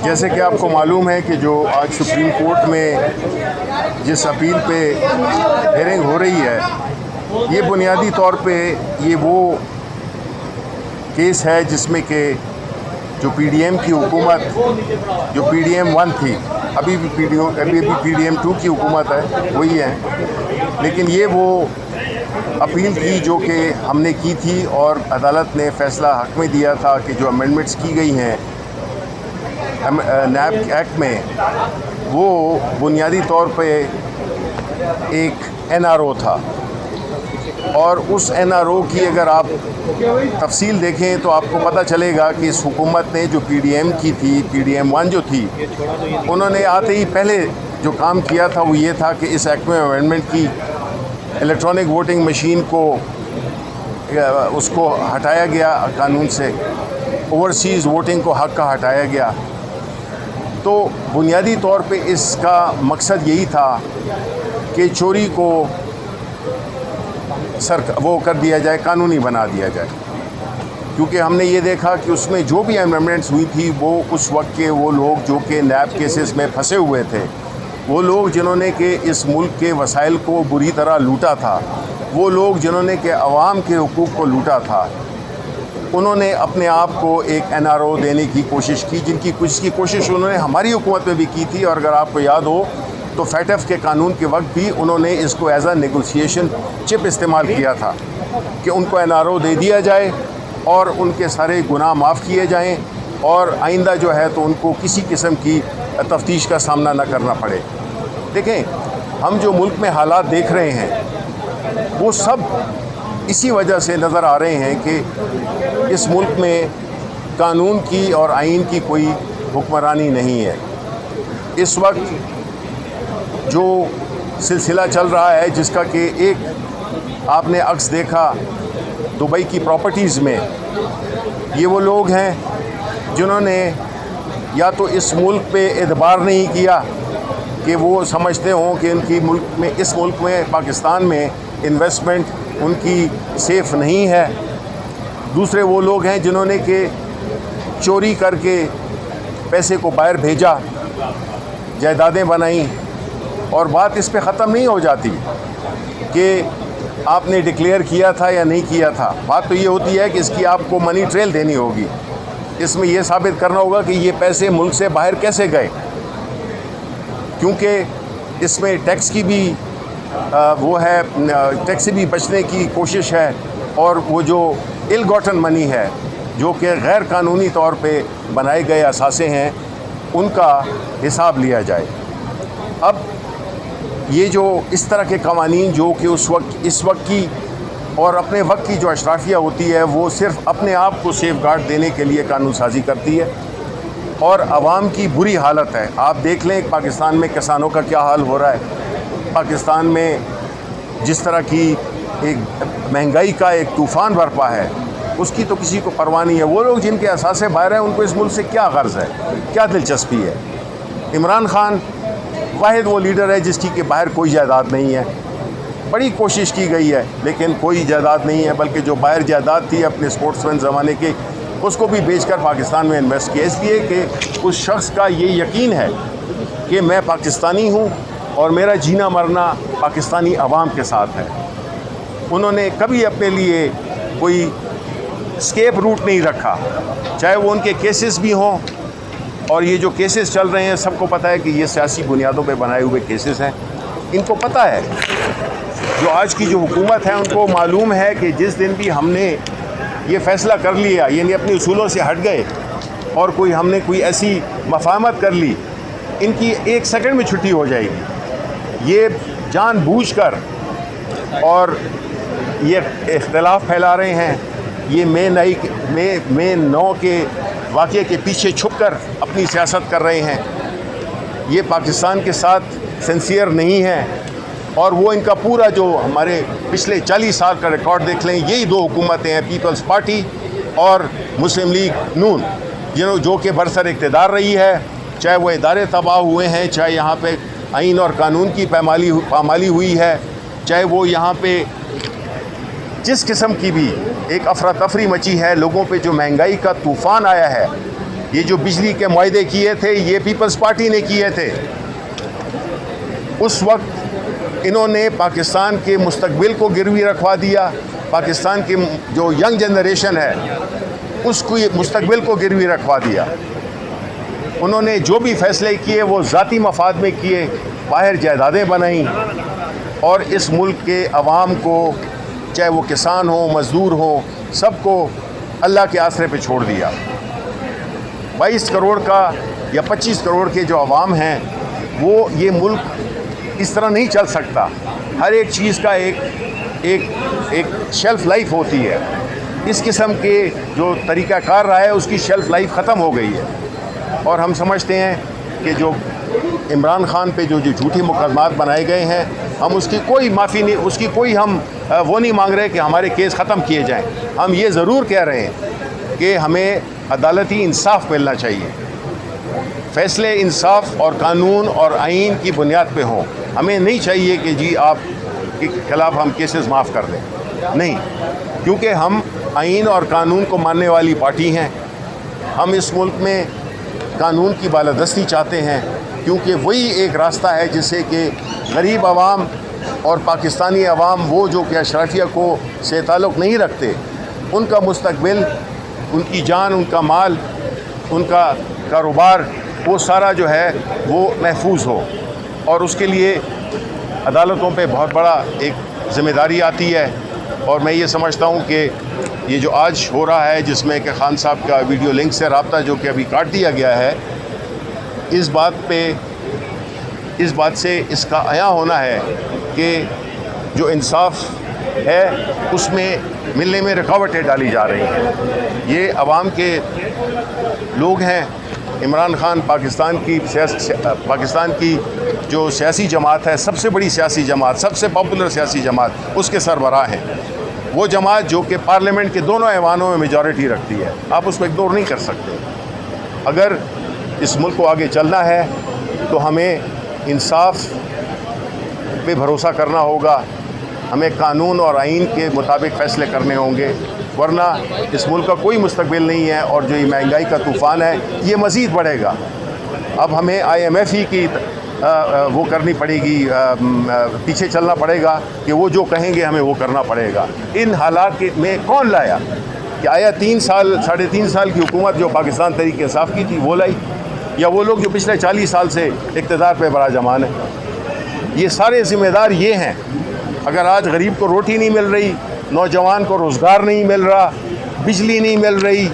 जैसे कि आपको मालूम है कि जो आज सुप्रीम कोर्ट में जिस अपील पे हियरिंग हो रही है, ये बुनियादी तौर पे ये वो केस है जिसमें कि जो पीडीएम की हुकूमत, जो पीडीएम 1 थी, अभी भी पीडीएम 2 की हुकूमत है, वही है। लेकिन ये वो अपील की जो कि हमने की थी और अदालत ने फ़ैसला हक़ में दिया था कि जो अमेंडमेंट्स की गई हैं नैब एक्ट में, वो बुनियादी तौर पे एक एनआरओ था। और उस एनआरओ की अगर आप तफसील देखें तो आपको पता चलेगा कि इस हुकूमत ने जो पीडीएम की थी, पीडीएम 1 जो थी, उन्होंने आते ही पहले जो काम किया था वो ये था कि इस एक्ट में अमेंडमेंट की, इलेक्ट्रॉनिक वोटिंग मशीन को उसको हटाया गया कानून से, ओवरसीज़ वोटिंग को हक़ का हटाया गया। तो बुनियादी तौर पे इसका मकसद यही था कि चोरी को वो कर दिया जाए, कानूनी बना दिया जाए। क्योंकि हमने ये देखा कि उसमें जो भी अमेंडमेंट्स हुई थी वो उस वक्त के वो लोग जो कि नैब केसेस में फंसे हुए थे, वो लोग जिन्होंने कि इस मुल्क के वसाइल को बुरी तरह लूटा था, वो लोग जिन्होंने कि अवाम के हुकूक़ को लूटा था, उन्होंने अपने आप को एक एनआरओ देने की कोशिश की, जिसकी कोशिश उन्होंने हमारी हुकूमत में भी की थी। और अगर आपको याद हो तो फैटफ के कानून के वक्त भी उन्होंने इसको एज अ नेगोशिएशन चिप इस्तेमाल किया था कि उनको एनआरओ दे दिया जाए और उनके सारे गुनाह माफ़ किए जाएं और आइंदा जो है तो उनको किसी किस्म की तफ्तीश का सामना न करना पड़े। देखें, हम जो मुल्क में हालात देख रहे हैं वो सब इसी वजह से नज़र आ रहे हैं कि इस मुल्क में कानून की और आइन की कोई हुक्मरानी नहीं है। इस वक्त जो सिलसिला चल रहा है, जिसका कि एक आपने अक्स देखा दुबई की प्रॉपर्टीज़ में, ये वो लोग हैं जिन्होंने या तो इस मुल्क पे एतबार नहीं किया कि वो समझते हों कि इनकी मुल्क में, इस मुल्क में, पाकिस्तान में इन्वेस्टमेंट उनकी सेफ़ नहीं है। दूसरे वो लोग हैं जिन्होंने कि चोरी करके पैसे को बाहर भेजा, जायदादें बनाई। और बात इस पे ख़त्म नहीं हो जाती कि आपने डिक्लेयर किया था या नहीं किया था। बात तो ये होती है कि इसकी आपको मनी ट्रेल देनी होगी, इसमें यह साबित करना होगा कि ये पैसे मुल्क से बाहर कैसे गए, क्योंकि इसमें टैक्स की भी वो है, टैक्स से भी बचने की कोशिश है। और वो जो इल गॉटन मनी है, जो कि गैर कानूनी तौर पे बनाए गए असासे हैं, उनका हिसाब लिया जाए। अब ये जो इस तरह के कवानीन जो कि इस वक्त की और अपने वक्त की जो अशराफिया होती है, वो सिर्फ़ अपने आप को सेफ गार्ड देने के लिए कानून साजी करती है और आवाम की बुरी हालत है। आप देख लें पाकिस्तान में किसानों का क्या हाल हो रहा है। पाकिस्तान में जिस तरह की एक महंगाई का एक तूफ़ान बरपा है, उसकी तो किसी को परवाह नहीं है। वो लोग जिनके असासे बाहर हैं, उनको इस मुल्क से क्या गर्ज़ है, क्या दिलचस्पी है। इमरान खान वाहिद वो लीडर है जिसकी कि बाहर कोई जायदाद नहीं है। बड़ी कोशिश की गई है लेकिन कोई जायदाद नहीं है, बल्कि जो बाहर जायदाद थी अपने स्पोर्ट्समैन ज़माने के, उसको भी बेचकर पाकिस्तान में इन्वेस्ट किया, इसलिए कि उस शख्स का ये यकीन है कि मैं पाकिस्तानी हूँ और मेरा जीना मरना पाकिस्तानी अवाम के साथ है। उन्होंने कभी अपने लिए कोई स्केप रूट नहीं रखा, चाहे वो उनके केसेस भी हों। और ये जो केसेस चल रहे हैं, सबको पता है कि ये सियासी बुनियादों पे बनाए हुए केसेस हैं। इनको पता है, जो आज की जो हुकूमत है उनको मालूम है कि जिस दिन भी हमने ये फ़ैसला कर लिया, यानी अपने उसूलों से हट गए और हमने कोई ऐसी मफाहमत कर ली, इनकी 1 सेकंड में छुट्टी हो जाएगी। ये जानबूझकर और ये इख्तिलाफ फैला रहे हैं। ये मई 9 के वाक़े के पीछे छुपकर अपनी सियासत कर रहे हैं। ये पाकिस्तान के साथ सिंसियर नहीं है। और वो इनका पूरा जो हमारे पिछले 40 साल का रिकॉर्ड देख लें, यही 2 हुकूमतें हैं, पीपल्स पार्टी और मुस्लिम लीग नून, जो कि बरसर इक़्तिदार रही है। चाहे वो इदारे तबाह हुए हैं, चाहे यहाँ पे आइन और कानून की पामाली हुई है, चाहे वो यहाँ पे जिस किस्म की भी एक अफरा तफरी मची है, लोगों पे जो महंगाई का तूफ़ान आया है, ये जो बिजली के मुआहदे किए थे ये पीपल्स पार्टी ने किए थे। उस वक्त इन्होंने पाकिस्तान के मुस्तकबिल को गिरवी रखवा दिया, पाकिस्तान की जो यंग जनरेशन है उसको मुस्तकबिल को गिरवी रखवा दिया। उन्होंने जो भी फैसले किए वो ज़ाती मफाद में किए, बाहर जायदादें बनाई और इस मुल्क के अवाम को, चाहे वो किसान हो, मज़दूर हो, सबको अल्लाह के आसरे पे छोड़ दिया। 22 करोड़ का या 25 करोड़ के जो अवाम हैं वो ये मुल्क इस तरह नहीं चल सकता। हर एक चीज़ का एक शेल्फ़ लाइफ होती है। इस किस्म के जो तरीक़ाकार रहा है उसकी शेल्फ़ लाइफ ख़त्म हो गई है और हम समझते हैं कि जो इमरान खान पे जो झूठी मुकदमात बनाए गए हैं हम उसकी कोई माफ़ी नहीं, उसकी कोई हम वो नहीं मांग रहे कि हमारे केस ख़त्म किए जाएं। हम ये ज़रूर कह रहे हैं कि हमें अदालती इंसाफ मिलना चाहिए, फ़ैसले इंसाफ और कानून और आइन की बुनियाद पे हों। हमें नहीं चाहिए कि जी आप के ख़िलाफ़ हम केसेस माफ़ कर दें, नहीं, क्योंकि हम आइन और कानून को मानने वाली पार्टी हैं। हम इस मुल्क में कानून की बालादस्ती चाहते हैं क्योंकि वही एक रास्ता है जिससे कि गरीब आवाम और पाकिस्तानी अवाम, वो जो कि अशराफिया को से ताल्लुक़ नहीं रखते, उनका मुस्तकबिल, उनकी जान, उनका माल, उनका कारोबार, वो सारा जो है वो महफूज हो। और उसके लिए अदालतों पे बहुत बड़ा एक ज़िम्मेदारी आती है। और मैं ये समझता हूँ कि ये जो आज हो रहा है जिसमें कि खान साहब का वीडियो लिंक से रब्ता जो कि अभी काट दिया गया है, इस बात से इसका आया होना है कि जो इंसाफ है उसमें मिलने में रुकावटें डाली जा रही हैं। ये अवाम के लोग हैं। इमरान खान पाकिस्तान की जो सियासी जमात है, सबसे बड़ी सियासी जमात, सबसे पॉपुलर सियासी जमात, उसके सरबराह हैं। वो जमात जो कि पार्लियामेंट के दोनों ऐवानों में मेजॉरिटी रखती है, आप उसको इग्नोर नहीं कर सकते। अगर इस मुल्क को आगे चलना है तो हमें इंसाफ पे भरोसा करना होगा, हमें कानून और आइन के मुताबिक फ़ैसले करने होंगे, वरना इस मुल्क का कोई मुस्तकबिल नहीं है। और जो ये महंगाई का तूफ़ान है ये मज़ीद बढ़ेगा। अब हमें IMF ही की वो करनी पड़ेगी, पीछे चलना पड़ेगा कि वो जो कहेंगे हमें वो करना पड़ेगा। इन हालात में कौन लाया कि आया 3 साल, 3.5 साल की हुकूमत जो पाकिस्तान तहरीक इंसाफ की थी वो लाई, या वो लोग जो पिछले 40 साल से इक़्तिदार पे बरा जमान है? ये सारे ज़िम्मेदार ये हैं। अगर आज गरीब को रोटी नहीं मिल रही, नौजवान को रोज़गार नहीं मिल रहा, बिजली नहीं मिल रही,